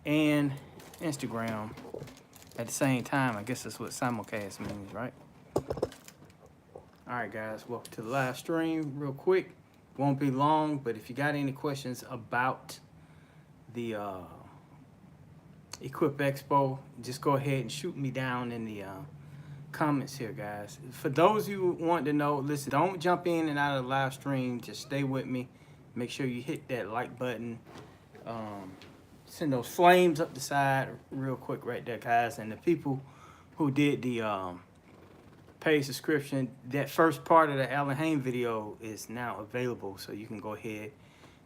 and Instagram at the same time. I guess that's what simulcast means, right? All right, guys, welcome to the live stream. Real quick, won't be long, but if you got any questions about the Equip Expo, just go ahead and shoot me down in the comments here, guys. For those of you who want to know, listen, don't jump in and out of the live stream. Just stay with me. Make sure you hit that like button. Send those flames up the side real quick right there, guys. And the people who did the paid subscription, that first part of the Alan Hain video is now available, so you can go ahead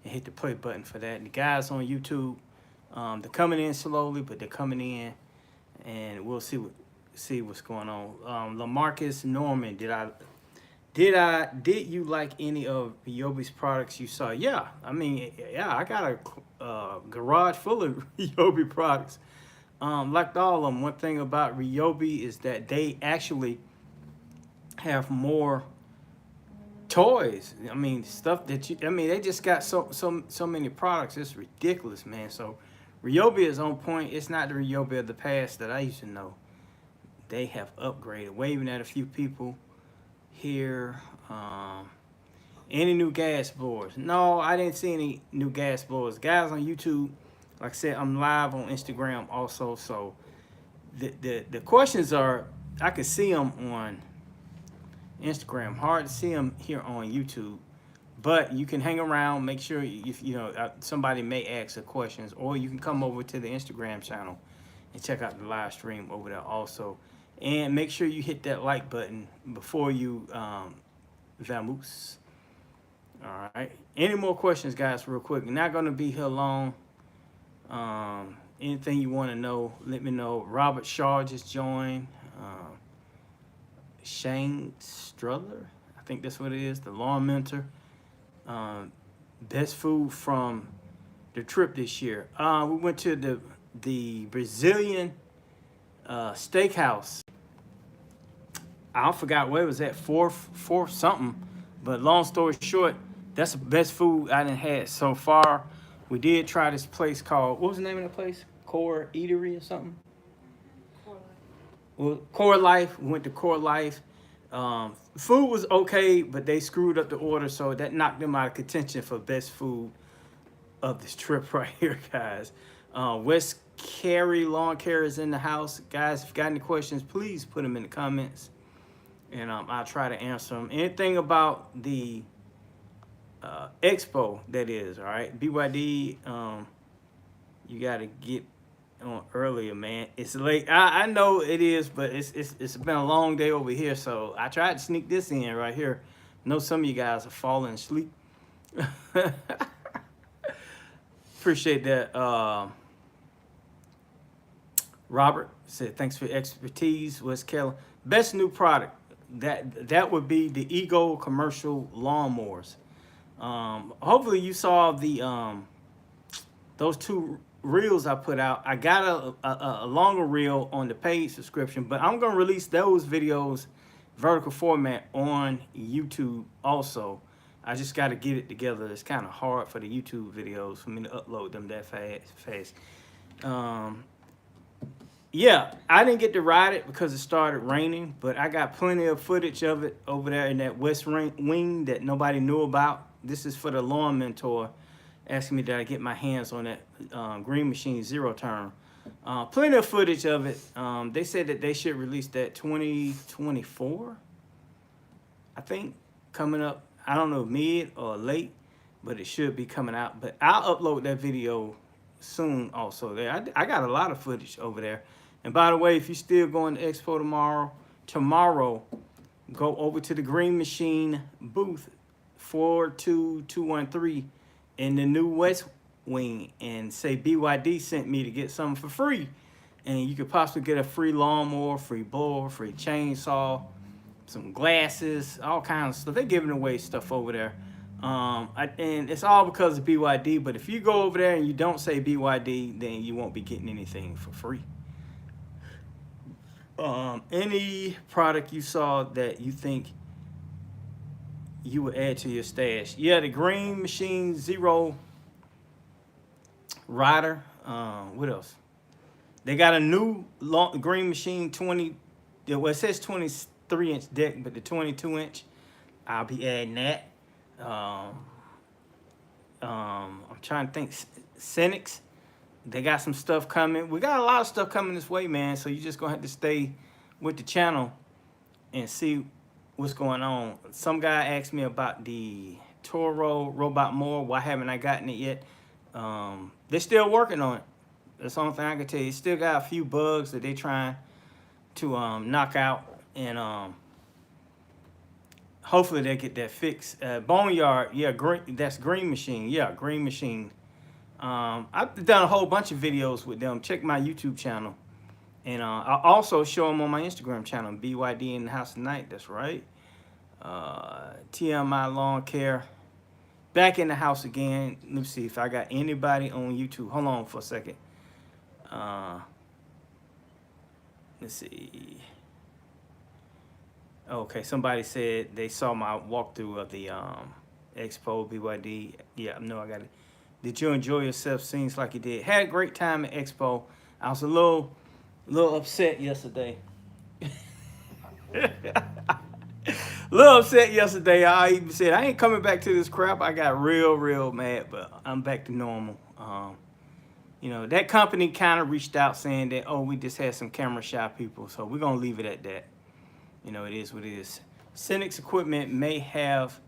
and hit the play button for that. And the guys on YouTube, they're coming in slowly, but they're coming in, and we'll see what's going on. LaMarcus Norman, did you like any of Ryobi's products you saw? Yeah, I mean, yeah, I got a garage full of Ryobi products. Liked all of them. One thing about Ryobi is that they actually have more toys. I mean, stuff that they just got so many products. It's ridiculous, man. So Ryobi is on point. It's not the Ryobi of the past that I used to know. They have upgraded. Waving at a few people here. Any new gas blowers? No, I didn't see any new gas blowers. Guys on YouTube, like I said, I'm live on Instagram also. So the questions are, I can see them on Instagram. Hard to see them here on YouTube, but you can hang around. Make sure if somebody may ask the questions, or you can come over to the Instagram channel and check out the live stream over there also. And make sure you hit that like button before you vamoose. All right. Any more questions, guys? Real quick. We're not gonna be here long. Anything you want to know, let me know. Robert Shaw just joined. Shane Struther, I think that's what it is, the lawn mentor. Best food from the trip this year. We went to the Brazilian steakhouse. I forgot where it was at, fourth something. But long story short, that's the best food I done had so far. We did try this place called, what was the name of the place? Core Eatery or something? Well, Core Life. We went to Core Life. Food was okay, but they screwed up the order, so that knocked them out of contention for best food of this trip right here, guys. West Carey Lawn Care is in the house. Guys, if you got any questions, please put them in the comments, and I'll try to answer them. Anything about the Expo, that is, all right? BYD, you got to get on earlier, man. It's late. I know it is, but it's been a long day over here, so I tried to sneak this in right here. I know some of you guys are falling asleep. Appreciate that. Robert said, thanks for your expertise, West Carolina. Best new product, that would be the Ego commercial lawnmowers. Hopefully you saw the those two reels I put out. I got a longer reel on the paid subscription, but I'm gonna release those videos vertical format on YouTube also. I just got to get it together. It's kind of hard for the YouTube videos for me to upload them that fast. Yeah, I didn't get to ride it because it started raining, but I got plenty of footage of it over there in that west wing that nobody knew about. This is for the lawn mentor, asking me that I get my hands on that Green Machine Zero Turn. Plenty of footage of it. They said that they should release that 2024, I think, coming up. I don't know, mid or late, but it should be coming out. But I'll upload that video soon also. There, I got a lot of footage over there. And by the way, if you're still going to Expo tomorrow, go over to the Green Machine booth 42213 in the new West Wing and say BYD sent me to get something for free. And you could possibly get a free lawnmower, free blower, free chainsaw, some glasses, all kinds of stuff. They're giving away stuff over there. And it's all because of BYD. But if you go over there and you don't say BYD, then you won't be getting anything for free. Any product you saw that you think you would add to your stash? Yeah, the Green Machine Zero Rider. What else? They got a new green machine 20. Well, it says 23-inch deck, but the 22-inch, I'll be adding that. I'm trying to think. Silex, they got some stuff coming. We got a lot of stuff coming this way, man. So you just gonna have to stay with the channel and see what's going on. Some guy asked me about the Toro robot mower. Why haven't I gotten it yet? They're still working on it. That's the only thing I can tell you. Still got a few bugs that they trying to knock out, and hopefully they get that fixed. Boneyard, yeah, green. That's Green Machine. Yeah, Green Machine. I've done a whole bunch of videos with them. Check my YouTube channel, and I also show them on my Instagram channel, BYD in the House Tonight. That's right. TMI Lawn Care. Back in the house again. Let me see if I got anybody on YouTube. Hold on for a second. Let's see. Okay, somebody said they saw my walkthrough of the Expo BYD. Yeah, no, I got it. Did you enjoy yourself? Seems like you did. Had a great time at Expo. I was a little upset yesterday. Little upset yesterday. I even said I ain't coming back to this crap. I got real mad, but I'm back to normal. You know, that company kind of reached out saying that, oh, we just had some camera shy people, so we're gonna leave it at that. You know, it is what it is. Silex equipment may have,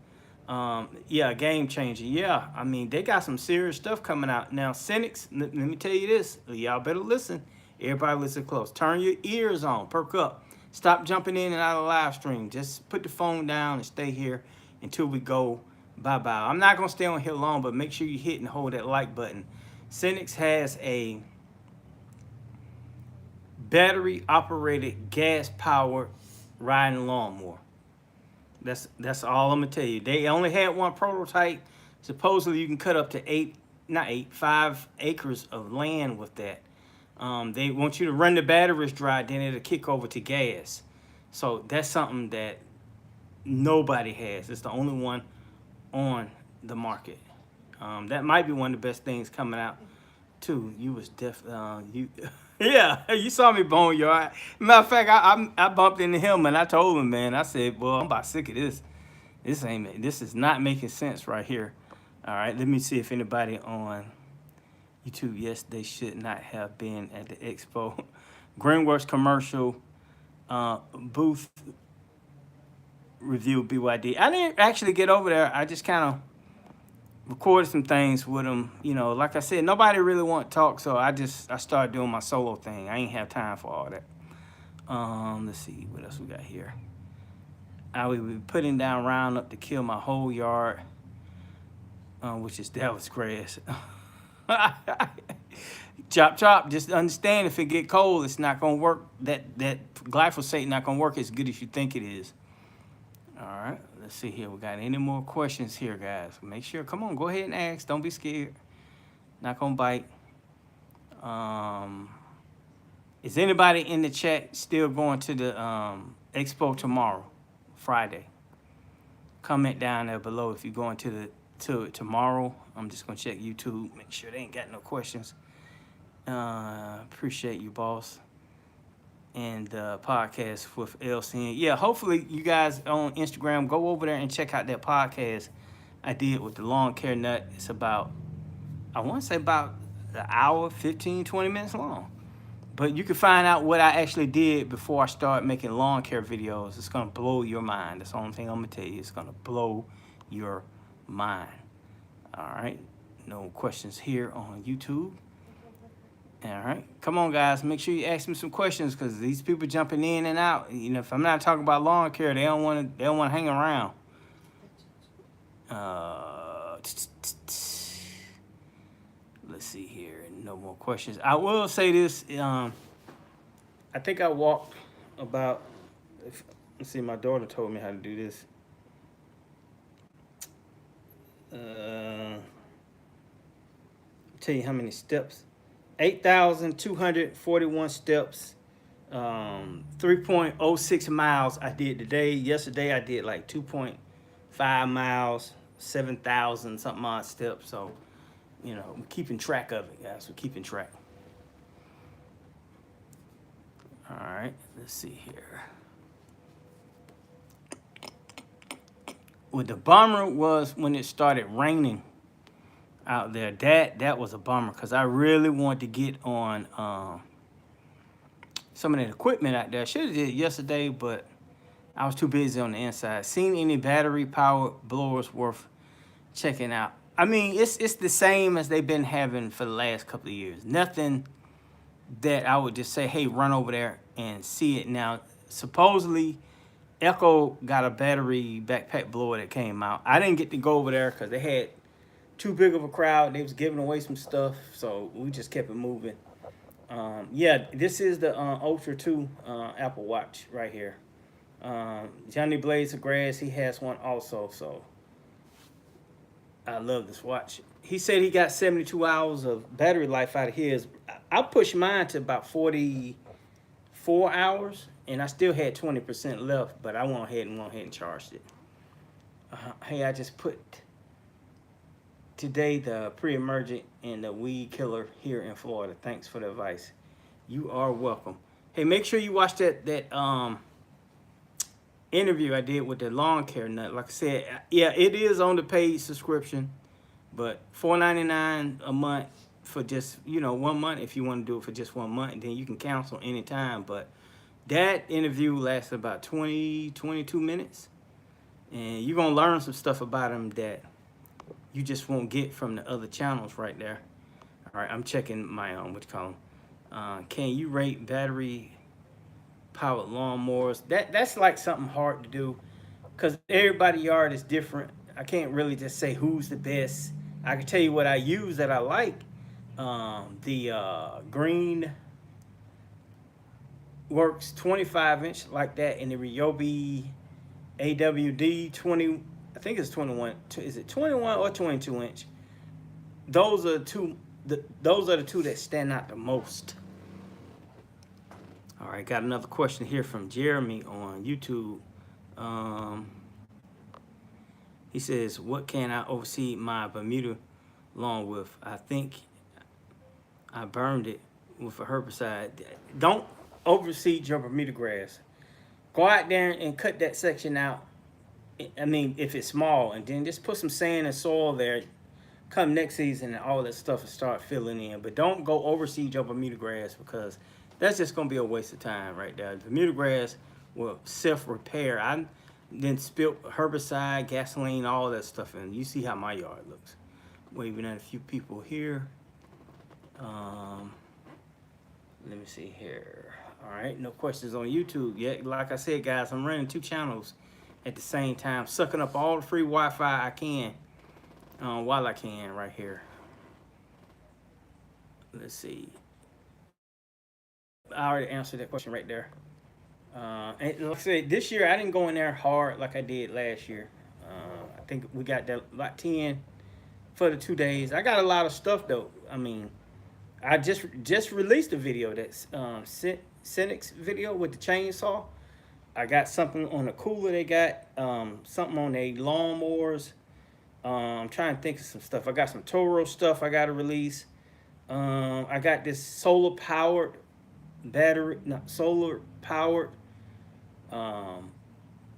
yeah, a game changer. Yeah, I mean, they got some serious stuff coming out. Now, Silex, let me tell you this. Y'all better listen. Everybody listen close. Turn your ears on. Perk up. Stop jumping in and out of live stream. Just put the phone down and stay here until we go bye-bye. I'm not going to stay on here long, but make sure you hit and hold that like button. Silex has a battery-operated, gas-powered riding lawnmower. That's all I'm gonna tell you. They only had one prototype. Supposedly you can cut up to 5 acres of land with that. They want you to run the batteries dry, then it'll kick over to gas. So that's something that nobody has. It's the only one on the market. That might be one of the best things coming out too. You was you yeah, you saw me Boneyard. Matter of fact, I bumped into him and I told him, man, I said, well, I'm about sick of this. This is not making sense right here. All right, let me see if anybody on YouTube. Yes, they should not have been at the Expo. Greenworks commercial booth review BYD. I didn't actually get over there. I just kind of recorded some things with them. You know, like I said, nobody really want to talk, so I started doing my solo thing. I ain't have time for all that. Let's see what else we got here. I will be putting down Roundup to kill my whole yard, which is Dallas grass. Chop. Just understand, if it get cold, it's not gonna work. That glyphosate not gonna work as good as you think it is. All right, let's see here. We got any more questions here, guys? Make sure, come on, go ahead and ask. Don't be scared. Not gonna bite. Is anybody in the chat still going to the Expo tomorrow, Friday? Comment down there below if you're going to it tomorrow. I'm just gonna check YouTube, make sure they ain't got no questions. Appreciate you, boss. And podcast with LCN. Yeah, hopefully you guys on Instagram, go over there and check out that podcast I did with the lawn care nut. It's about, I want to say about an hour, 15, 20 minutes long. But you can find out what I actually did before I start making lawn care videos. It's going to blow your mind. That's the only thing I'm going to tell you. It's going to blow your mind. All right. No questions here on YouTube. All right, come on, guys. Make sure you ask me some questions, because these people jumping in and out. You know, if I'm not talking about lawn care, they don't want to hang around. Let's see here. No more questions. I will say this. I think I walked about. Let's see. My daughter told me how to do this. Tell you how many steps. 8,241 steps, 3.06 miles I did today. Yesterday I did like 2.5 miles, 7,000 something odd steps. So you know, we're keeping track of it, guys. We're keeping track. All right, let's see here. What the bummer was when it started raining out there. That was a bummer because I really wanted to get on some of that equipment out there. I should have did it yesterday, but I was too busy on the inside. Seen any battery powered blowers worth checking out? I mean, it's the same as they've been having for the last couple of years. Nothing that I would just say, hey, run over there and see it. Now, supposedly, Echo got a battery backpack blower that came out. I didn't get to go over there because they had too big of a crowd. They was giving away some stuff, so we just kept it moving. Yeah, this is the Ultra 2 Apple Watch right here. Johnny Blades of Grass, he has one also, so I love this watch. He said he got 72 hours of battery life out of his. I pushed mine to about 44 hours, and I still had 20% left, but I went ahead and charged it. Hey, I just put today the pre-emergent and the weed killer here in Florida. Thanks for the advice. You are welcome. Hey, make sure you watch that interview I did with the lawn care nut. Like I said, yeah, it is on the paid subscription, but $4.99 a month for just, you know, 1 month. If you want to do it for just 1 month, and then you can cancel anytime. But that interview lasted about 22 minutes, and you're gonna learn some stuff about him that you just won't get from the other channels right there. All right, I'm checking my what you call them. Can you rate battery powered lawnmowers? That's like something hard to do because everybody's yard is different. I can't really just say who's the best. I can tell you what I use that I like. The Green Works 25-inch like that, and the Ryobi AWD 20. I think it's 21. Is it 21 or 22-inch? Those are the two. Those are the two that stand out the most. All right, got another question here from Jeremy on YouTube. He says, what can I overseed my Bermuda lawn with? I think I burned it with a herbicide. Don't overseed your Bermuda grass. Go out there and cut that section out. I mean, if it's small, and then just put some sand and soil there. Come next season and all that stuff will start filling in. But don't go overseed your Bermuda grass because that's just going to be a waste of time right there. Bermuda grass will self-repair. I then spilt herbicide, gasoline, all that stuff in. You see how my yard looks. Waving at a few people here. Let me see here. All right, no questions on YouTube yet. Like I said, guys, I'm running 2 channels at the same time, sucking up all the free Wi-Fi I can while I can right here. Let's see. I already answered that question right there. And like I said, this year I didn't go in there hard like I did last year. I think we got that about 10 for the 2 days. I got a lot of stuff though. I mean, I just released a video that's Silex video with the chainsaw. I got something on the cooler. They got something on the lawnmowers. I'm trying to think of some stuff. I got some Toro stuff I got to release. I got this solar powered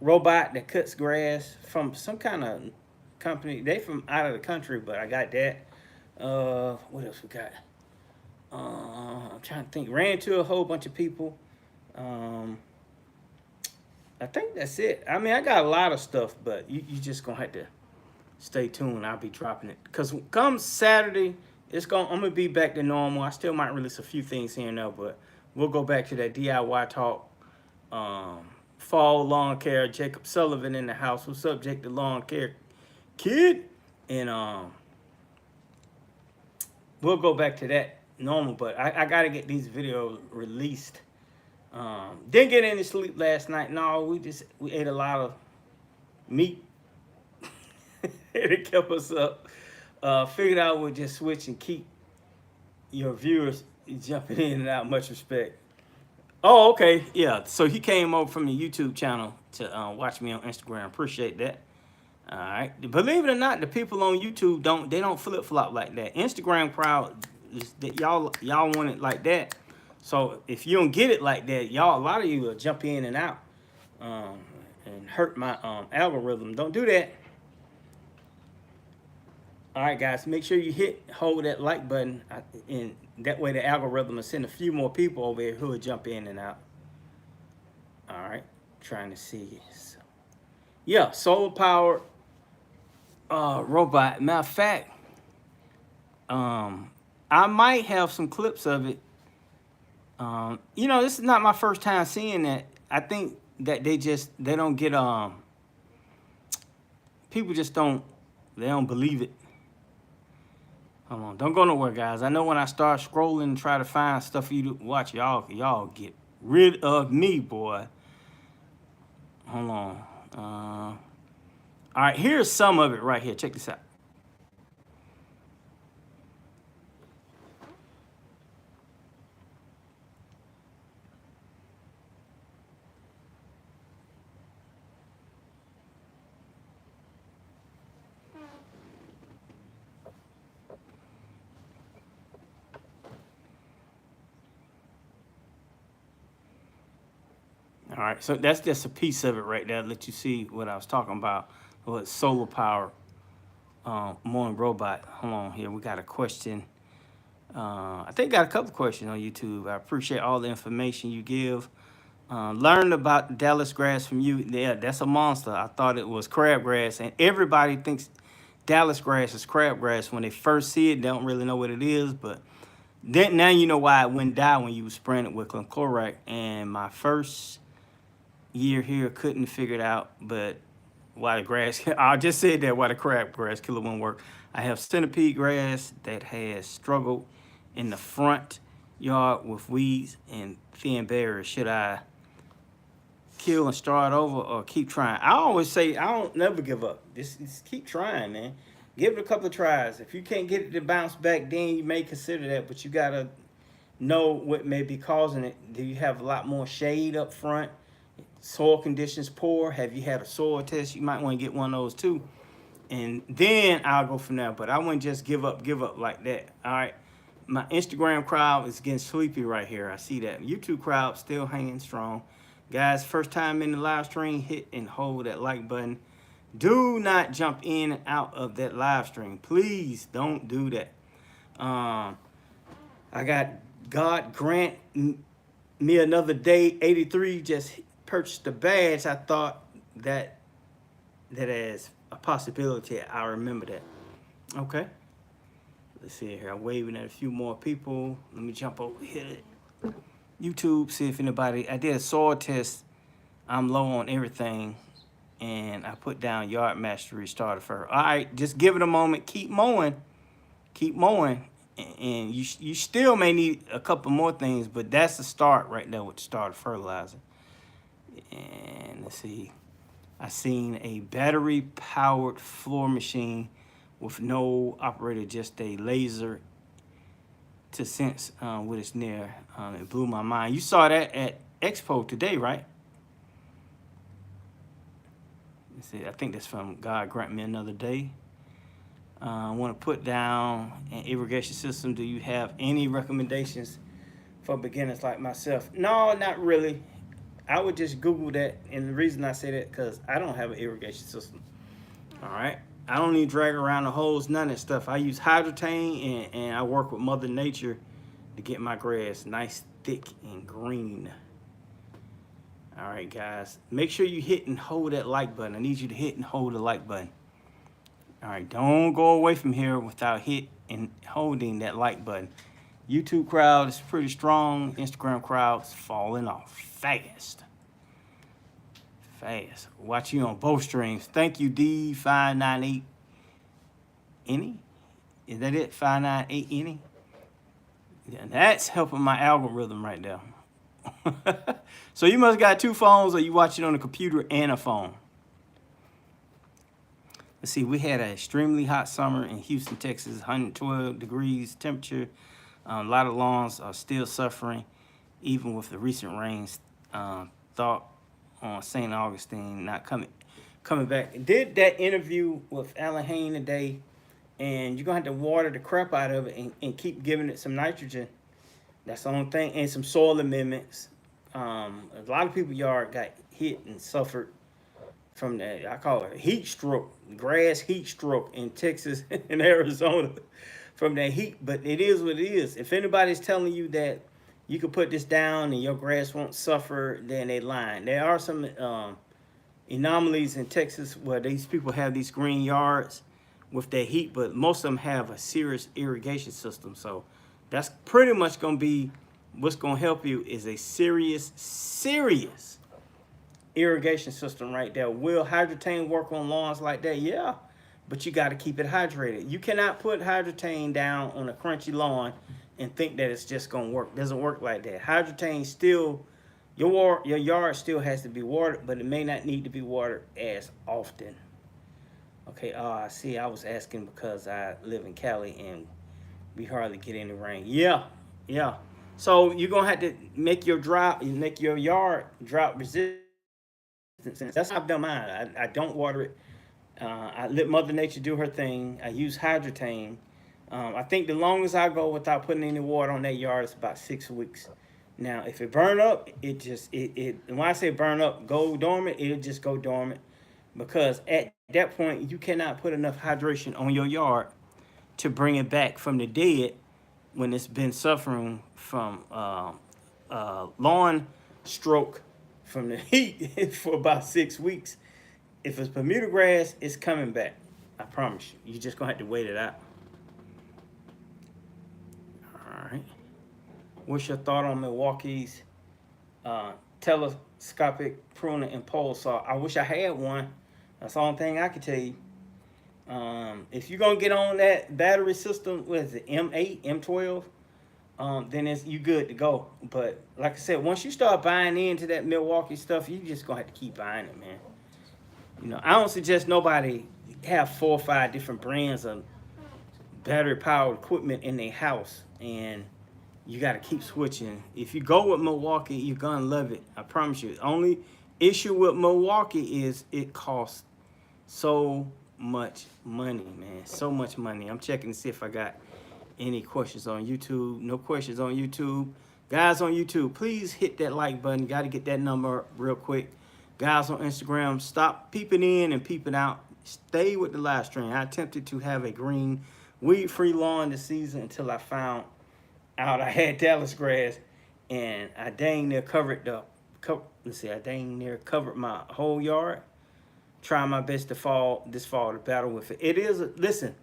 robot that cuts grass from some kind of company. They from out of the country, but I got that. What else we got? I'm trying to think. Ran into a whole bunch of people. I think that's it. I mean, I got a lot of stuff, but you just gonna have to stay tuned. I'll be dropping it because come Saturday, I'm gonna be back to normal. I still might release a few things here and there, but we'll go back to that DIY talk. Fall lawn care. Jacob Sullivan in the house. What's up, Jake the lawn care kid? And we'll go back to that normal. But I gotta get these videos released. Didn't get any sleep last night. No, we ate a lot of meat. It kept us up. Figured out we'd just switch and keep your viewers jumping in and out. Much respect. Oh, okay. Yeah. So he came over from the YouTube channel to watch me on Instagram. Appreciate that. All right. Believe it or not, the people on YouTube don't flip flop like that. Instagram crowd is that y'all want it like that. So if you don't get it like that, y'all a lot of you will jump in and out, um, and hurt my algorithm. Don't do that. All right, guys. Make sure you hold that like button, and that way the algorithm will send a few more people over here who will jump in and out. All right. Trying to see. So, yeah, solar powered robot. Matter of fact, I might have some clips of it. This is not my first time seeing that. I think that they don't get people just don't believe it. Hold on, don't go nowhere, guys. I know when I start scrolling and try to find stuff for you to watch, y'all get rid of me, boy. Hold on. All right, here's some of it right here. Check this out. All right, so that's just a piece of it right there. Let you see what I was talking about. What solar power mowing robot. Hold on here. We got a question. I think got a couple questions on YouTube. I appreciate all the information you give. Learned about Dallas grass from you. Yeah, that's a monster. I thought it was crabgrass, and everybody thinks Dallas grass is crabgrass. When they first see it, they don't really know what it is, but then now you know why it went die when you was spraying it with chloride. And my first year here couldn't figure it out, but why the grass, I just said that, why the crabgrass killer won't work. I have centipede grass that has struggled in the front yard with weeds and thin berries. Should I kill and start over or keep trying? I always say I don't never give up. Just keep trying, man. Give it a couple of tries. If you can't get it to bounce back, then you may consider that, but you gotta know what may be causing it. Do you have a lot more shade up front? Soil conditions poor? Have you had a soil test? You might want to get one of those too. And then I'll go from there. But I wouldn't just give up like that. All right. My Instagram crowd is getting sleepy right here. I see that. YouTube crowd still hanging strong. Guys, first time in the live stream, hit and hold that like button. Do not jump in and out of that live stream. Please don't do that. I got God grant me another day. 83 just purchased the badge. I thought that is a possibility. I remember that. Okay. Let's see here. I'm waving at a few more people. Let me jump over here to YouTube, see if anybody. I did a soil test. I'm low on everything. And I put down yard mastery starter for. All right, just give it a moment. Keep mowing. Keep mowing. And you still may need a couple more things, but that's the start right there with starter fertilizer. And let's see. I seen a battery powered floor machine with no operator, just a laser to sense what it's near. It blew my mind. You saw that at Expo today, right? Let's see. I think that's from God Grant Me Another Day. I want to put down an irrigation system. Do you have any recommendations for beginners like myself? No, not really. I would just Google that, and the reason I say that because I don't have an irrigation system. All right, I don't need to drag around the hose, none of that stuff. I use hydrotain, and I work with Mother Nature to get my grass nice, thick, and green. All right, guys, make sure you hit and hold that like button. I need you to hit and hold the like button. All right, don't go away from here without hit and holding that like button. YouTube crowd is pretty strong. Instagram crowd's falling off fast. Watch you on both streams. Thank you, D598. Any? Is that it? 598 any? Yeah, that's helping my algorithm right there. So you must got two phones, or you watch it on a computer and a phone. Let's see, we had an extremely hot summer in Houston, Texas, 112 degrees temperature. A lot of lawns are still suffering, even with the recent rains. Thought on St. Augustine not coming back. Did that interview with Alan Hayne today, and you're gonna have to water the crap out of it and keep giving it some nitrogen. That's the only thing, and some soil amendments. A lot of people yard got hit and suffered from that. I call it heat stroke, grass heat stroke in Texas and Arizona from that heat. But it is what it is. If anybody's telling you that you can put this down and your grass won't suffer, then they lying. There are some anomalies in Texas where these people have these green yards with their heat, but most of them have a serious irrigation system. So that's pretty much going to be what's going to help you is a serious irrigation system right there. Will hydrotain work on lawns like that? Yeah, but you got to keep it hydrated. You cannot put hydrotain down on a crunchy lawn and think that it's just going to work. It doesn't work like that. Hydrotain still, your yard still has to be watered, but it may not need to be watered as often. Okay, I see. I was asking because I live in Cali and we hardly get any rain. Yeah. So you're gonna have to make your yard drought resistant. That's how I've done mine. I don't water it. I let Mother Nature do her thing. I use hydrotain. I think the longest I go without putting any water on that yard is about 6 weeks. Now, if it burn up, it when I say burn up, go dormant, it'll just go dormant. Because at that point, you cannot put enough hydration on your yard to bring it back from the dead when it's been suffering from lawn stroke from the heat for about 6 weeks. If it's Bermuda grass, it's coming back. I promise you. You're just going to have to wait it out. All right. What's your thought on Milwaukee's telescopic pruner and pole saw? I wish I had one. That's the only thing I can tell you. If you're going to get on that battery system, what is it, M8, M12, then you good to go. But like I said, once you start buying into that Milwaukee stuff, you just going to have to keep buying it, man. You know, I don't suggest nobody have 4 or 5 different brands of battery-powered equipment in their house, and you got to keep switching. If you go with Milwaukee, you're going to love it. I promise you. The only issue with Milwaukee is it costs so much money, man. So much money. I'm checking to see if I got any questions on YouTube. No questions on YouTube. Guys on YouTube, please hit that like button. You got to get that number up real quick. Guys on Instagram, stop peeping in and peeping out. Stay with the live stream. I attempted to have a green, weed-free lawn this season until I found out I had Dallas grass, and I dang near covered my whole yard. Trying my best this fall to battle with it. It is, listen,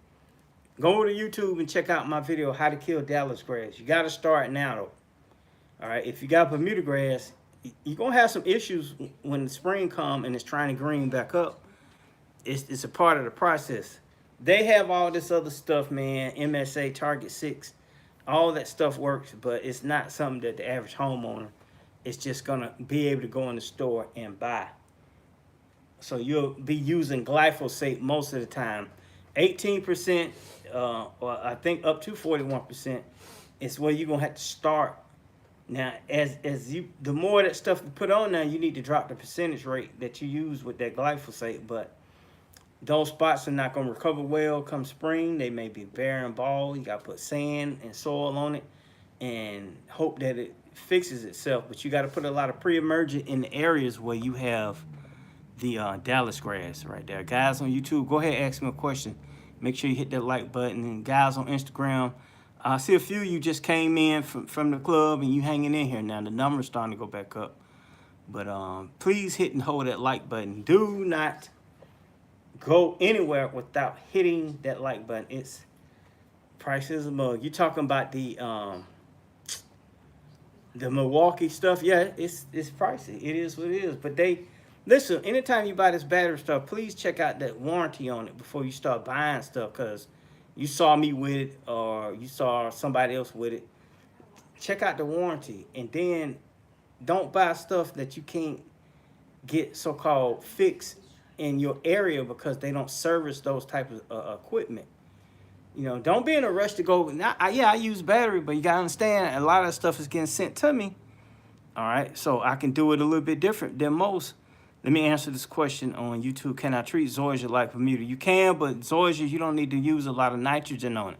go to YouTube and check out my video, How to Kill Dallas Grass. You got to start now, though. All right, if you got Bermuda grass, you're going to have some issues when the spring comes and it's trying to green back up. It's a part of the process. They have all this other stuff, man, MSA, Target 6. All that stuff works, but it's not something that the average homeowner is just going to be able to go in the store and buy. So you'll be using glyphosate most of the time. 18%, or I think up to 41% is where you're going to have to start. Now, the more that stuff you put on now, you need to drop the percentage rate that you use with that glyphosate. But those spots are not going to recover well come spring. They may be bare and bald. You got to put sand and soil on it and hope that it fixes itself. But you got to put a lot of pre-emergent in the areas where you have the Dallas grass right there. Guys on YouTube, go ahead and ask me a question. Make sure you hit that like button. And guys on Instagram, I see a few of you just came in from the club and you hanging in here now. The number's starting to go back up. But please hit and hold that like button. Do not go anywhere without hitting that like button. It's price is a mug. You talking about the Milwaukee stuff? Yeah, it's pricey. It is what it is. But listen, anytime you buy this battery stuff, please check out that warranty on it before you start buying stuff, because you saw me with it or you saw somebody else with it. Check out the warranty, and then don't buy stuff that you can't get so-called fixed in your area because they don't service those type of equipment. You know, don't be in a rush to go. I use battery, but you got to understand, a lot of that stuff is getting sent to me. All right, so I can do it a little bit different than most. Let me answer this question on YouTube. Can I treat zoysia like Bermuda? You can, but zoysia, you don't need to use a lot of nitrogen on it.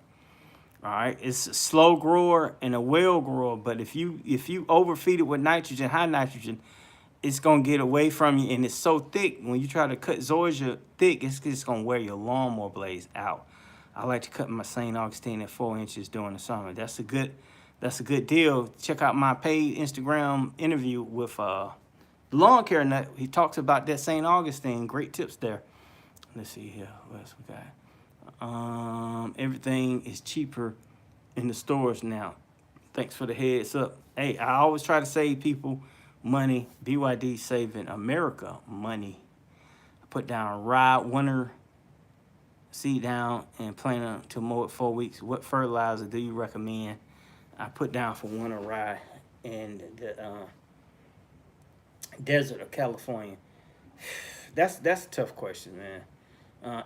All right, it's a slow grower and a well grower, but if you overfeed it with nitrogen, high nitrogen, it's gonna get away from you, and it's so thick. When you try to cut zoysia thick, it's just gonna wear your lawnmower blades out. I like to cut my St. Augustine at 4 inches during the summer. That's a good deal. Check out my paid Instagram interview with Lawn Care Nut. He talks about that St. Augustine. Great tips there. Let's see here. What else we got? Everything is cheaper in the stores now. Thanks for the heads up. Hey, I always try to save people money. BYD saving America money. I put down rye winter seed down and plan to mow it 4 weeks. What fertilizer do you recommend? I put down for winter rye in the desert of California. That's a tough question, man.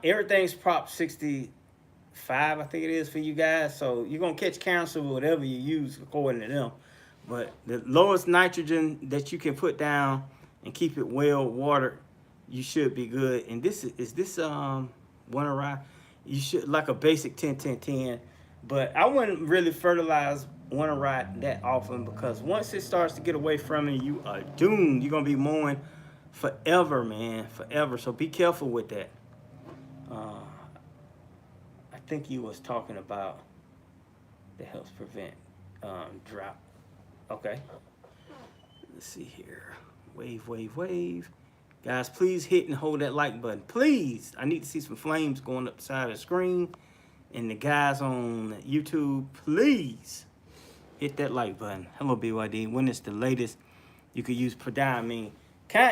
Everything's Prop 65, I think it is for you guys. So you're gonna catch cancer with whatever you use according to them. But the lowest nitrogen that you can put down and keep it well watered, you should be good. And this is this winter rye. You should like a basic 10-10-10. But I wouldn't really fertilize winter rye that often, because once it starts to get away from you, you are doomed. You're gonna be mowing forever, man, forever. So be careful with that. I think he was talking about that helps prevent drought. Okay. Let's see here. Wave, wave, wave. Guys, please hit and hold that like button. Please. I need to see some flames going up the side of the screen. And the guys on YouTube, please hit that like button. Hello, BYD. When it's the latest, you could use predominant.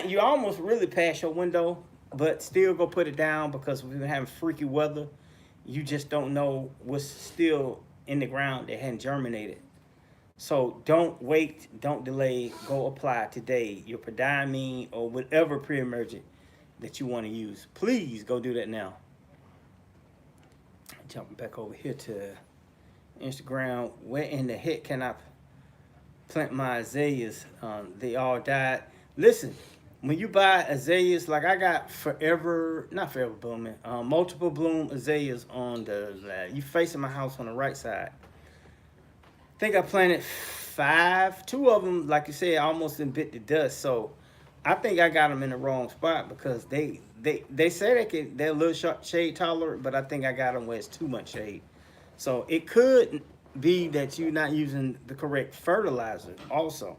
You almost really past your window, but still go put it down, because we've been having freaky weather. You just don't know what's still in the ground that hadn't germinated. So don't wait, don't delay, go apply today your predominant or whatever pre-emergent that you want to use. Please go do that now. Jumping back over here to Instagram. Where in the heck can I plant my azaleas? They all died. Listen, when you buy azaleas, like I got not forever blooming, multiple bloom azaleas on the, you facing my house on the right side. I think I planted 5. 2 of them, like you said, almost bit the dust. So I think I got them in the wrong spot, because they say they're a little shade tolerant, but I think I got them where it's too much shade. So it could be that you're not using the correct fertilizer also.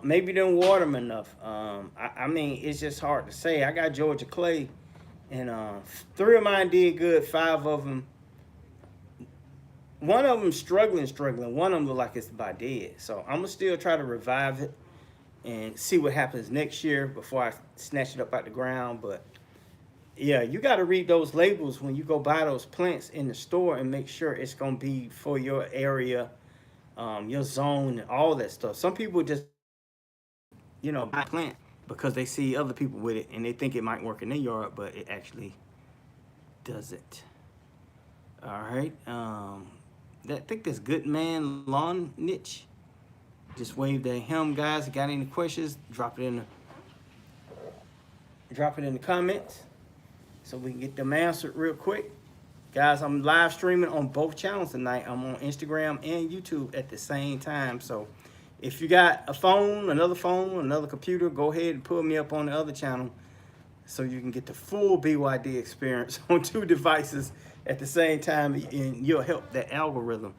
Maybe you didn't water them enough. I mean, it's just hard to say. I got Georgia clay, and 3 of mine did good. 5 of them, one of them struggling. One of them look like it's about dead. So I'm gonna still try to revive it and see what happens next year before I snatch it up out the ground. But yeah, you got to read those labels when you go buy those plants in the store and make sure it's gonna be for your area, your zone, and all that stuff. Some people just, buy a plant because they see other people with it and they think it might work in their yard, but it actually doesn't. All right. I think that's Good Man Lawn Niche. Just waved at him, guys. Got any questions? Drop it in the comments so we can get them answered real quick. Guys, I'm live streaming on both channels tonight. I'm on Instagram and YouTube at the same time. So if you got a phone, another computer, go ahead and pull me up on the other channel so you can get the full BYD experience on 2 devices at the same time, and you'll help that algorithm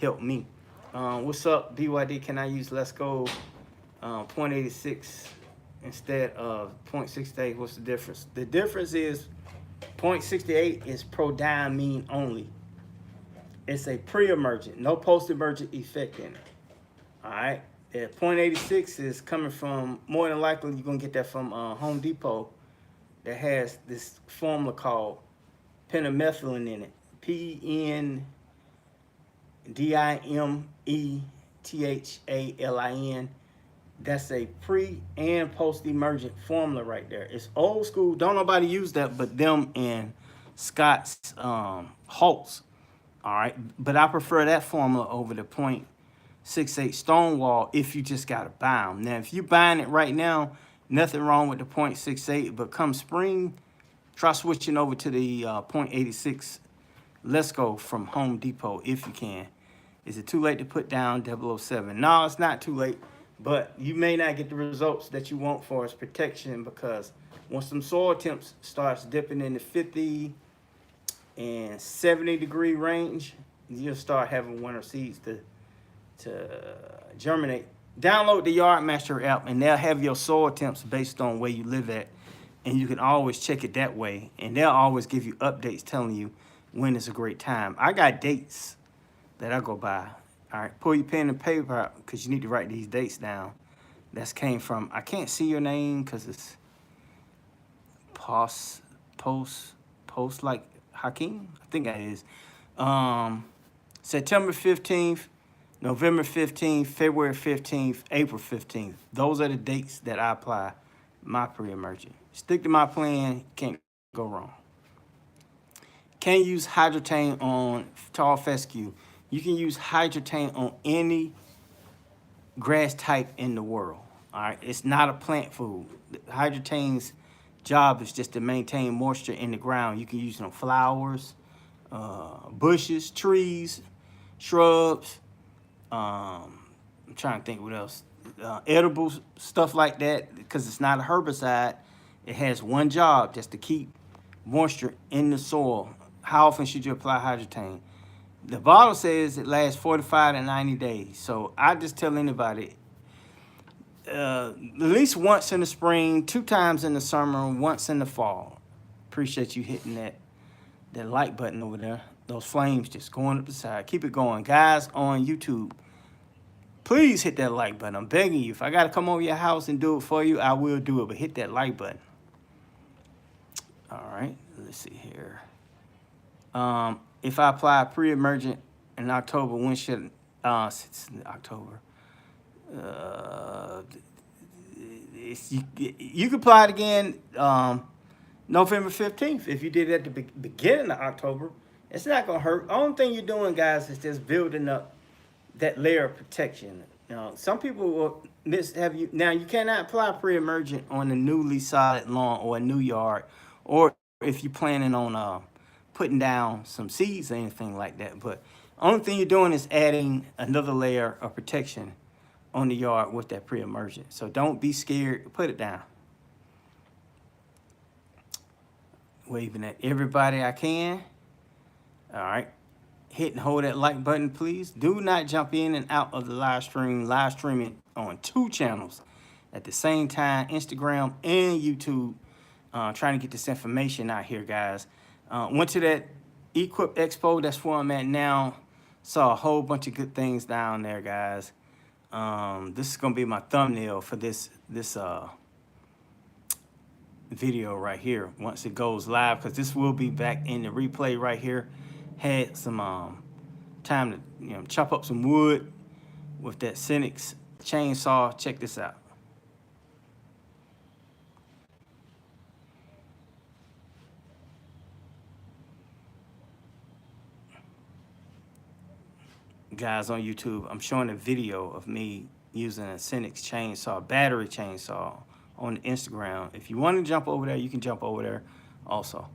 help me. What's up, BYD? Can I use Let's Go 0.86 instead of 0.68? What's the difference? The difference is 0.68 is prodiamine only. It's a pre-emergent, no post-emergent effect in it. All right. The 0.86 is coming from, more than likely, you're gonna get that from Home Depot, that has this formula called pendimethalin in it. PNDIMETHALIN. That's a pre and post emergent formula right there. It's old school. Don't nobody use that but them and Scott's Halts. All right, but I prefer that formula over the 0.68 Stonewall if you just gotta buy them. Now, if you're buying it right now Nothing wrong with the .68, but come spring, try switching over to the .86. Let's go from Home Depot if you can. Is it too late to put down 007? No, it's not too late, but you may not get the results that you want for its protection, because once some soil temps starts dipping in the 50 and 70 degree range, you'll start having winter seeds to germinate. Download the Yard Master app, and they'll have your soil temps based on where you live at, and you can always check it that way, and they'll always give you updates telling you when is a great time. I got dates that I go by. All right, pull your pen and paper out, because you need to write these dates down. That's came from, I can't see your name because it's post like Hakeem, I think that is. September 15th, November 15th, February 15th, April 15th. Those are the dates that I apply my pre-emergent. Stick to my plan, can't go wrong. Can't use hydrotane on tall fescue. You can use hydrotane on any grass type in the world. All right, it's not a plant food. Hydrotane's job is just to maintain moisture in the ground. You can use it on flowers, bushes, trees, shrubs. I'm trying to think what else. Edibles, stuff like that, because it's not a herbicide. It has one job, just to keep moisture in the soil. How often should you apply hydrotane? The bottle says it lasts 45 to 90 days. So I just tell anybody, at least once in the spring, 2 times in the summer, once in the fall. Appreciate you hitting that like button over there. Those flames just going up the side. Keep it going. Guys on YouTube, please hit that like button. I'm begging you. If I got to come over your house and do it for you, I will do it. But hit that like button. All right. Let's see here. If I apply pre-emergent in October, when should, it's October. You can apply it again November 15th. If you did it at the beginning of October, it's not going to hurt. Only thing you're doing, guys, is just building up that layer of protection. Now, some people will have you. Now, you cannot apply pre-emergent on a newly sodded lawn or a new yard, or if you're planning on putting down some seeds or anything like that. But only thing you're doing is adding another layer of protection on the yard with that pre-emergent. So don't be scared. Put it down. Waving at everybody I can. All right. Hit and hold that like button, please. Do not jump in and out of the live stream. Live streaming on 2 channels at the same time, Instagram and YouTube. Trying to get this information out here, guys. Went to that Equip Expo. That's where I'm at now. Saw a whole bunch of good things down there, guys. This is gonna be my thumbnail for this video right here once it goes live, because this will be back in the replay right here. Had some time to chop up some wood with that Silex chainsaw. Check this out. Guys on YouTube, I'm showing a video of me using a Silex chainsaw, battery chainsaw, on Instagram. If you want to jump over there, you can jump over there also.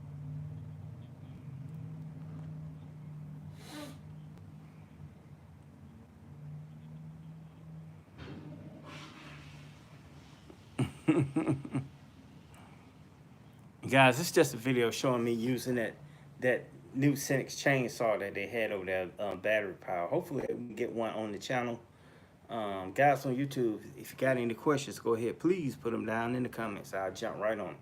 Guys, it's just a video showing me using that new Silex chainsaw that they had over there, battery power. Hopefully we can get one on the channel. Guys on YouTube, if you got any questions, go ahead. Please put them down in the comments. I'll jump right on it.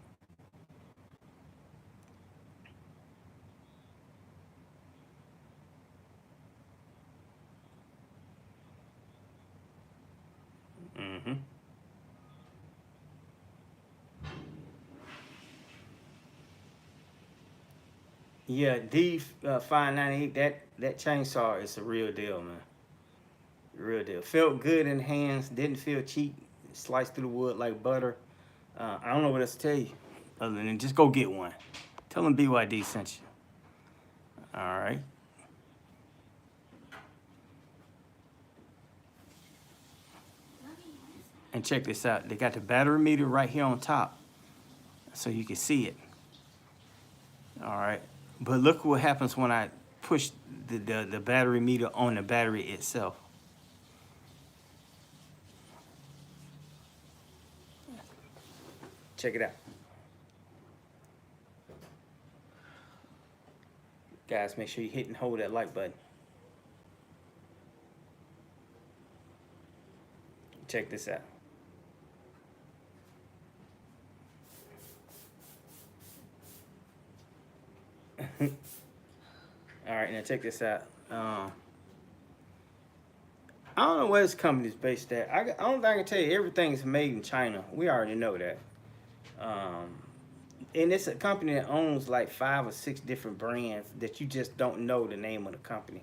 Mm-hmm. Yeah, D598, that chainsaw is a real deal, man. Real deal. Felt good in the hands. Didn't feel cheap. Sliced through the wood like butter. I don't know what else to tell you other than just go get one. Tell them BYD sent you. All right. And check this out. They got the battery meter right here on top, so you can see it. All right. But look what happens when I push the battery meter on the battery itself. Check it out. Guys, make sure you hit and hold that like button. Check this out. All right, now check this out. I don't know where this company's based at. I don't think I can tell you everything is made in China. We already know that. And it's a company that owns like 5 or 6 different brands that you just don't know the name of the company.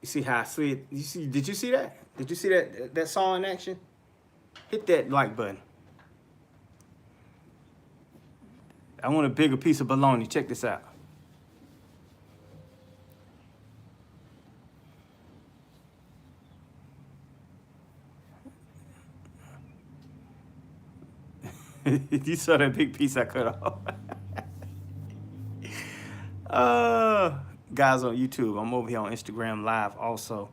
You see how I slid? You see? Did you see that? Did you see that saw in action? Hit that like button. I want a bigger piece of bologna. Check this out. You saw that big piece I cut off. Guys on YouTube, I'm over here on Instagram Live also.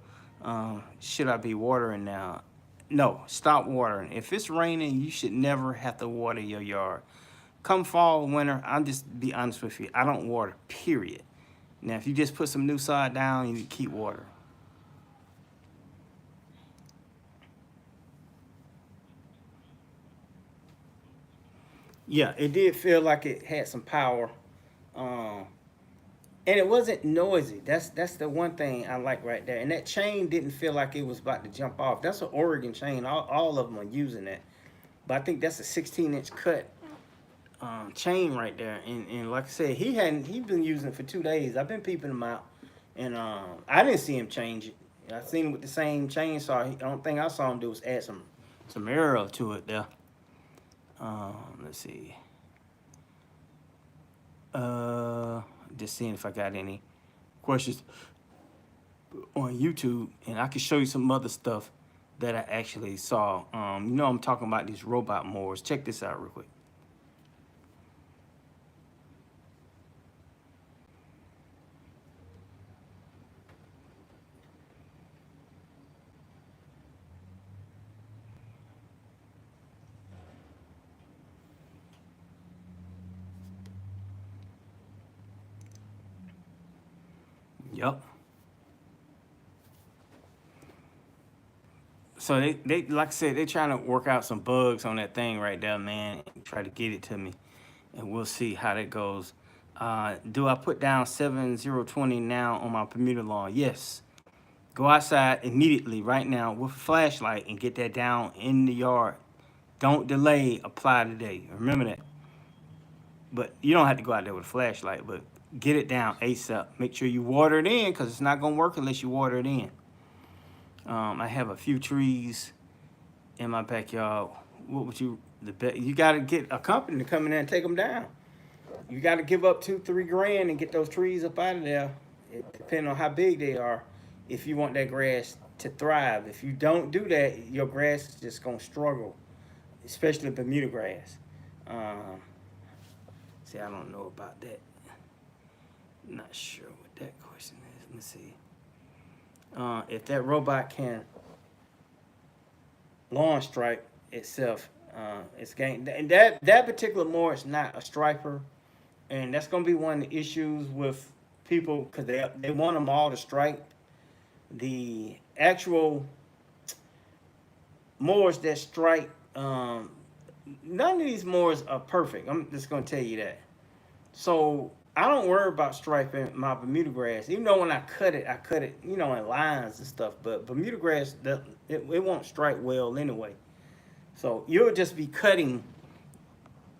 Should I be watering now? No, stop watering. If it's raining, you should never have to water your yard. Come fall, winter, I'll just be honest with you. I don't water, period. Now, if you just put some new sod down, you need to keep watering. Yeah, it did feel like it had some power. And it wasn't noisy. That's the one thing I like right there. And that chain didn't feel like it was about to jump off. That's an Oregon chain. All of them are using that. But I think that's a 16-inch cut chain right there. And like I said, he's been using it for 2 days. I've been peeping him out. And I didn't see him change it. I seen him with the same chainsaw. The only thing I saw him do was add some arrow to it there. Let's see. Just seeing if I got any questions on YouTube, and I can show you some other stuff that I actually saw. You know, I'm talking about these robot mowers. Check this out real quick. Yep. So they like I said, they're trying to work out some bugs on that thing right there, man, and try to get it to me. And we'll see how that goes. Do I put down 7020 now on my Bermuda lawn? Yes. Go outside immediately right now with a flashlight and get that down in the yard. Don't delay, apply today. Remember that. But you don't have to go out there with a flashlight, but get it down ASAP. Make sure you water it in, because it's not going to work unless you water it in. I have a few trees in my backyard. What would you got to get a company to come in there and take them down. You got to give up $2-3 grand and get those trees up out of there. It depends on how big they are. If you want that grass to thrive, if you don't do that, your grass is just gonna struggle, especially Bermuda grass. See, I don't know about that. Not sure what that question is. Let me see. If that robot can lawn stripe itself, it's game. And that particular mower is not a striper, and that's gonna be one of the issues with people, because they want them all to stripe. The actual mowers that stripe, none of these mowers are perfect. I'm just gonna tell you that. So I don't worry about striping my Bermuda grass, even though when I cut it, you know, in lines and stuff. But Bermuda grass, it won't stripe well anyway. So you'll just be cutting,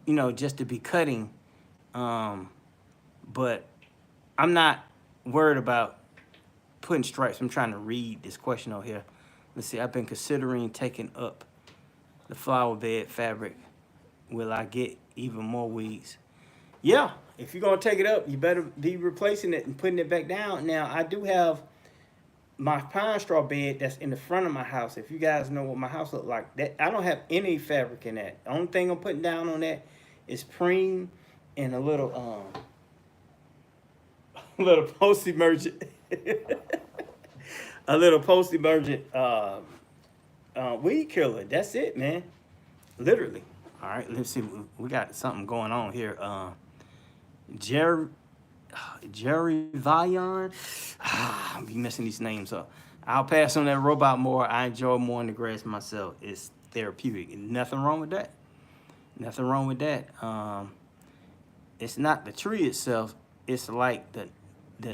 you know, just to be cutting. But I'm not worried about putting stripes. I'm trying to read this question over here. Let's see. I've been considering taking up the flower bed fabric. Will I get even more weeds? Yeah, if you're gonna take it up, you better be replacing it and putting it back down. Now I do have my pine straw bed that's in the front of my house. If you guys know what my house look like, that I don't have any fabric in that. The only thing I'm putting down on that is preem and a little little post-emergent a little post-emergent weed killer. That's it, man. Literally. All right, let's see. We got something going on here. Jerry Vaillant. I'll be messing these names up. I'll pass on that robot mower. I enjoy mowing the grass myself. It's therapeutic. Nothing wrong with that. Nothing wrong with that. It's not the tree itself. It's like the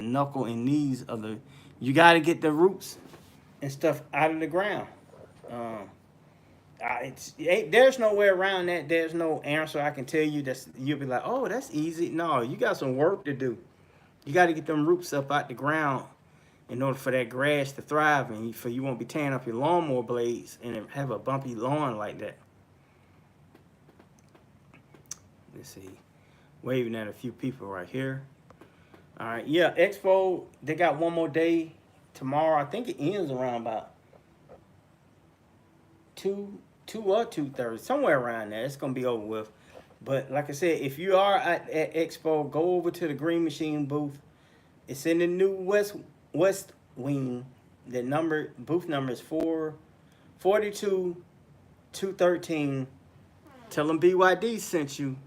knuckle and knees of the. You got to get the roots and stuff out of the ground. There's no way around that. There's no answer I can tell you. You'll be like, oh, that's easy. No, you got some work to do. You got to get them roots up out the ground in order for that grass to thrive, and for you won't be tearing up your lawnmower blades and have a bumpy lawn like that. Let's see. Waving at a few people right here. All right, yeah, Expo, they got one more day tomorrow. I think it ends around about 2 or 2:30, somewhere around there. It's going to be over with. But like I said, if you are at Expo, go over to the Green Machine booth. It's in the new West Wing. The booth number is 42213. Tell them BYD sent you,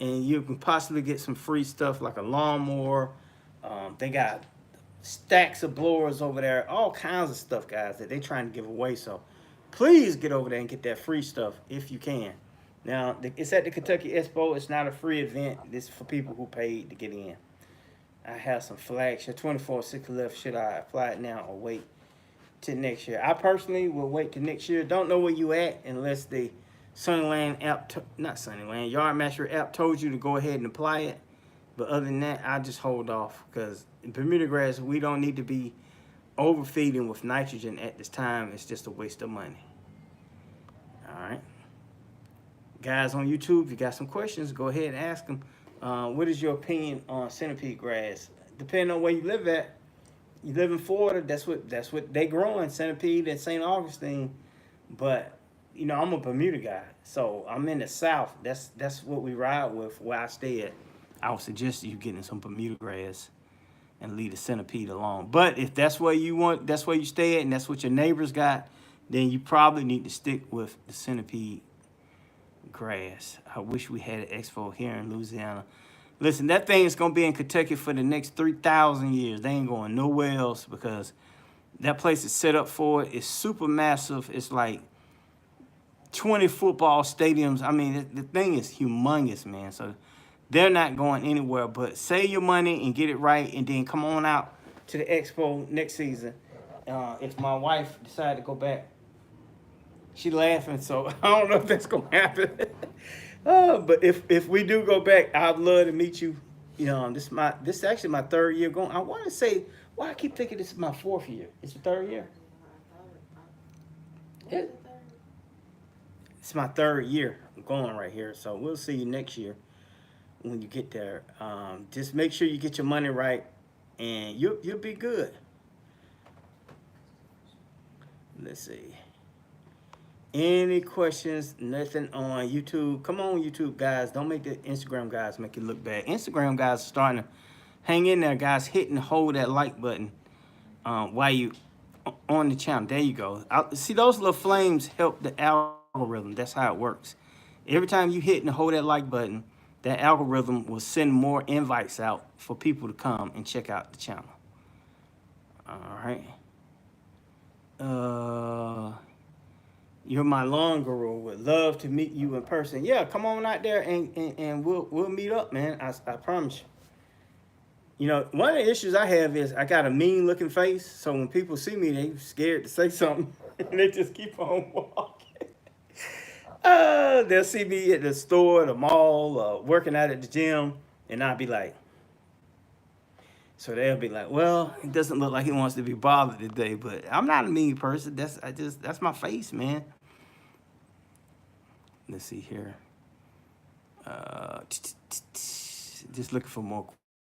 and you can possibly get some free stuff like a lawnmower. They got stacks of blowers over there, all kinds of stuff, guys, that they're trying to give away. So please get over there and get that free stuff if you can. Now, it's at the Kentucky Expo. It's not a free event. This is for people who paid to get in. I have some flagship 24/6 left. Should I apply it now or wait till next year? I personally will wait till next year. Don't know where you at unless the Sunnyland app, not Sunnyland, Yardmaster app told you to go ahead and apply it. But other than that, I just hold off because in Bermuda grass, we don't need to be overfeeding with nitrogen at this time. It's just a waste of money. All right. Guys on YouTube, if you got some questions, go ahead and ask them. What is your opinion on centipede grass? Depending on where you live at. You live in Florida, that's what they grow in, Centipede and St. Augustine. But you know, I'm a Bermuda guy, so I'm in the South. That's what we ride with where I stay at. I would suggest you getting some Bermuda grass and leave the centipede alone. But if that's where you want, that's where you stay at, and that's what your neighbors got, then you probably need to stick with the centipede grass. I wish we had an expo here in Louisiana. Listen, that thing is gonna be in Kentucky for the next 3,000 years. They ain't going nowhere else because that place is set up for it. It's super massive. It's like 20 football stadiums. I mean, the thing is humongous, man. So they're not going anywhere. But save your money and get it right, and then come on out to the expo next season. If my wife decided to go back, she laughing, so I don't know if that's gonna happen. But if we do go back, I'd love to meet you. You know, this is actually my 3rd year going. I want to say, why I keep thinking this is my 4th year. It's the 3rd year. It's my 3rd year going right here, so we'll see you next year when you get there. Just make sure you get your money right, and you'll be good. Let's see. Any questions? Nothing on YouTube. Come on, YouTube guys. Don't make the Instagram guys make you look bad. Instagram guys are starting to hang in there, guys. Hit and hold that like button while you on the channel. There you go. See, those little flames help the algorithm. That's how it works. Every time you hit and hold that like button, that algorithm will send more invites out for people to come and check out the channel. All right. You're my lawn guru. Would love to meet you in person. Yeah, come on out there and we'll meet up, man. I promise you. You know, one of the issues I have is I got a mean looking face, so when people see me, they scared to say something and they just keep on walking. They'll see me at the store, the mall, working out at the gym, and I'll be like, so they'll be like, well, it doesn't look like he wants to be bothered today, but I'm not a mean person. That's my face, man. Let's see here. Just looking for more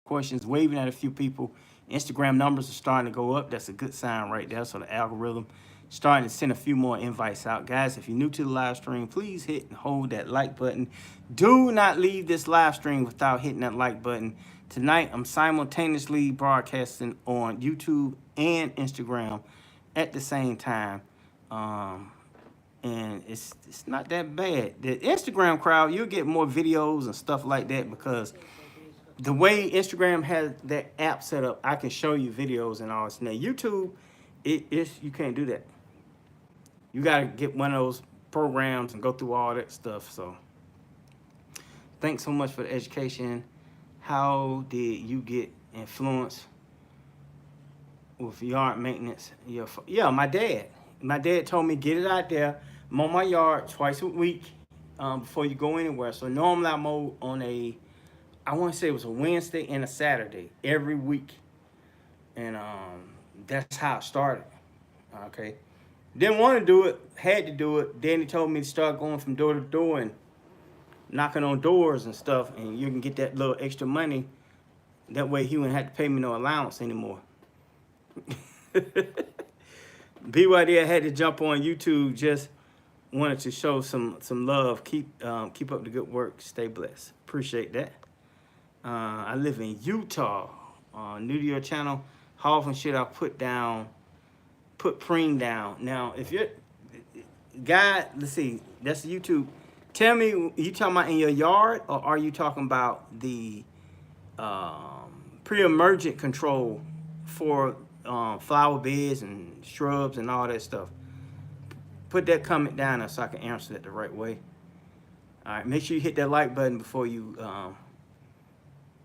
questions, waving at a few people. Instagram numbers are starting to go up. That's a good sign right there. So the algorithm starting to send a few more invites out. Guys, if you're new to the live stream, please hit and hold that like button. Do not leave this live stream without hitting that like button. Tonight, I'm simultaneously broadcasting on YouTube and Instagram at the same time. And it's not that bad. The Instagram crowd, you'll get more videos and stuff like that because the way Instagram has that app set up, I can show you videos and all this. Now, YouTube, you can't do that. You got to get one of those programs and go through all that stuff. So, thanks so much for the education. How did you get influence with yard maintenance? Yeah, my dad. My dad told me get it out there, mow my yard twice a week before you go anywhere. So normally I mow on I want to say it was a Wednesday and a Saturday every week. And that's how it started. Okay. Didn't want to do it, had to do it. Then he told me to start going from door to door and knocking on doors and stuff, and you can get that little extra money. That way he wouldn't have to pay me no allowance anymore. BYD, I had to jump on YouTube, just wanted to show some love. Keep up the good work. Stay blessed. Appreciate that. I live in Utah. New to your channel. How often should I put preen down? Now, if you're guy, let's see, that's YouTube. Tell me, you talking about in your yard, or are you talking about the pre-emergent control for flower beds and shrubs and all that stuff? Put that comment down there so I can answer that the right way. All right, make sure you hit that like button before you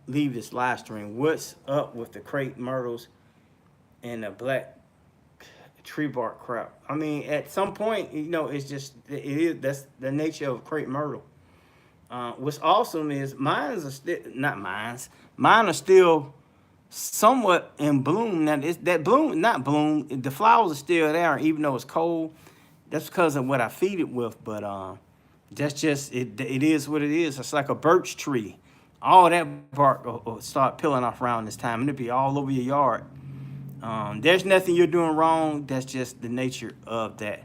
leave this live stream. What's up with the crepe myrtles and the black tree bark crop? I mean, at some point, it's just, that's the nature of crepe myrtle. What's awesome is mine are still somewhat in bloom. Now, the flowers are still there, even though it's cold. That's because of what I feed it with, but that's just, it is what it is. It's like a birch tree. All that bark will start peeling off around this time, and it'll be all over your yard. There's nothing you're doing wrong. That's just the nature of that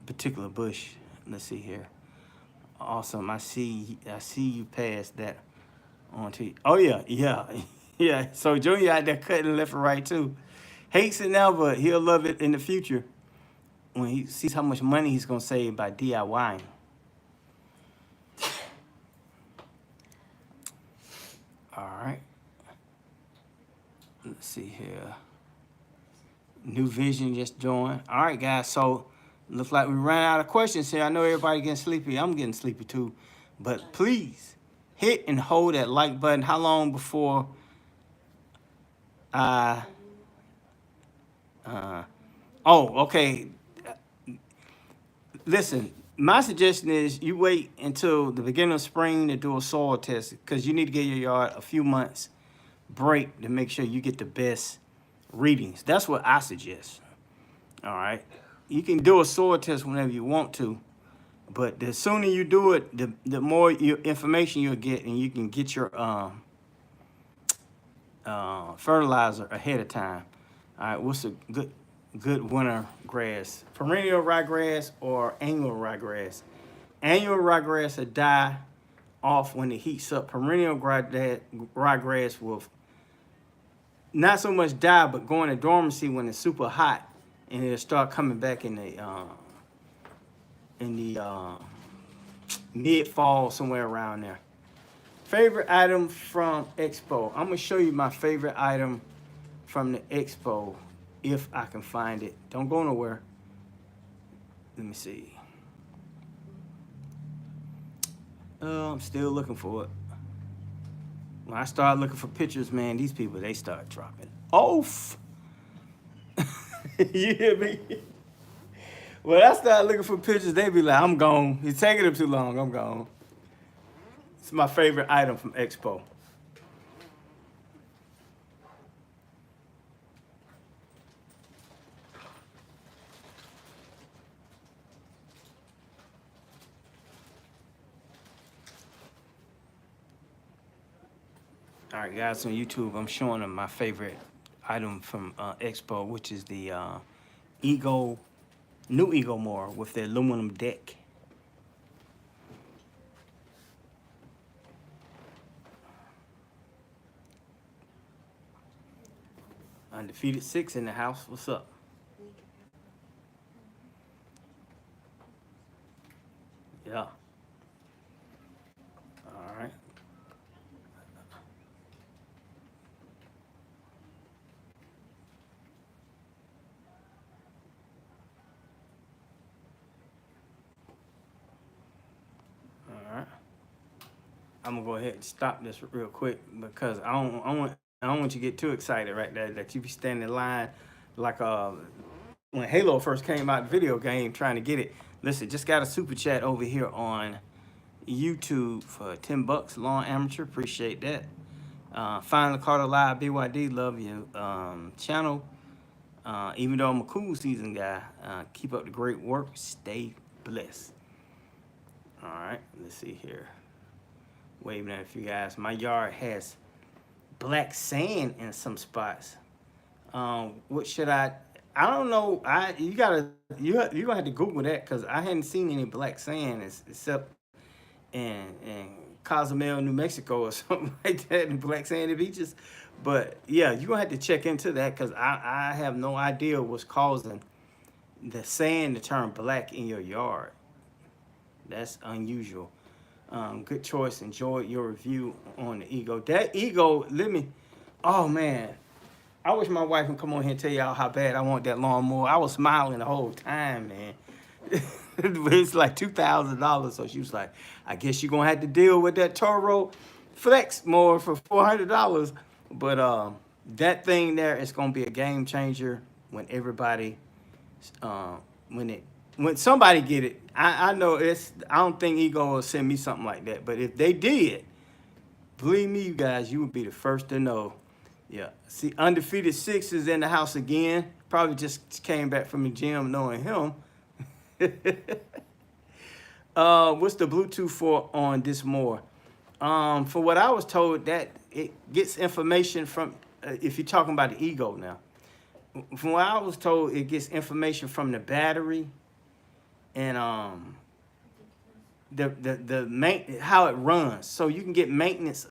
particular bush. Let's see here. Awesome. I see you past that on to you. Oh yeah. So Junior out there cutting left and right too. Hates it now, but he'll love it in the future when he sees how much money he's gonna save by DIYing. All right. Let's see here. New Vision just joined. All right, guys. So looks like we ran out of questions here. I know everybody getting sleepy. I'm getting sleepy too. But please hit and hold that like button. How long before okay. Listen, my suggestion is you wait until the beginning of spring to do a soil test, because you need to give your yard a few months break to make sure you get the best readings. That's what I suggest. All right. You can do a soil test whenever you want to, but the sooner you do it, the more information you'll get, and you can get your fertilizer ahead of time. All right. What's a good winter grass? Perennial ryegrass or annual ryegrass? Annual ryegrass will die off when it heats up. Perennial ryegrass will not so much die, but go into dormancy when it's super hot, and it'll start coming back in the mid-fall, somewhere around there. Favorite item from Expo. I'm gonna show you my favorite item from the Expo if I can find it. Don't go nowhere. Let me see. I'm still looking for it. When I start looking for pictures, man, these people, they start dropping off. You hear me? When I start looking for pictures, they be like, I'm gone. You're taking them too long. I'm gone. It's my favorite item from Expo. All right, guys, on YouTube, I'm showing them my favorite item from Expo, which is the Ego, new Ego mower with the aluminum deck. Undefeated 6 in the house. What's up? Yeah. All right. All right. I'm gonna go ahead and stop this real quick because I don't want you to get too excited right there that you be standing in line like when Halo first came out, video game, trying to get it. Listen, just got a super chat over here on YouTube for $10. Lawn Amateur, appreciate that. Finally caught a live BYD, love you channel. Even though I'm a cool season guy, keep up the great work. Stay blessed. All right, let's see here. Waving at a few guys. My yard has black sand in some spots. What should I don't know. You gonna have to Google that because I hadn't seen any black sand except in Cozumel, New Mexico, or something like that, in black sandy beaches. But yeah, you're gonna have to check into that because I have no idea what's causing the sand to turn black in your yard. That's unusual. Good choice. Enjoyed your review on the Ego. That Ego, oh man, I wish my wife would come on here and tell y'all how bad I want that lawnmower. I was smiling the whole time, man. It's like $2,000, so she was like, I guess you're gonna have to deal with that Toro Flex mower for $400. But that thing there is gonna be a game changer when everybody, when somebody get it. I know I don't think Ego will send me something like that, but if they did, believe me, you guys, you would be the first to know. Yeah, see, Undefeated 6 is in the house again. Probably just came back from the gym knowing him. What's the Bluetooth for on this mower? For what I was told, that it gets information from, if you're talking about the Ego now, from what I was told, it gets information from the battery and how it runs. So you can get maintenance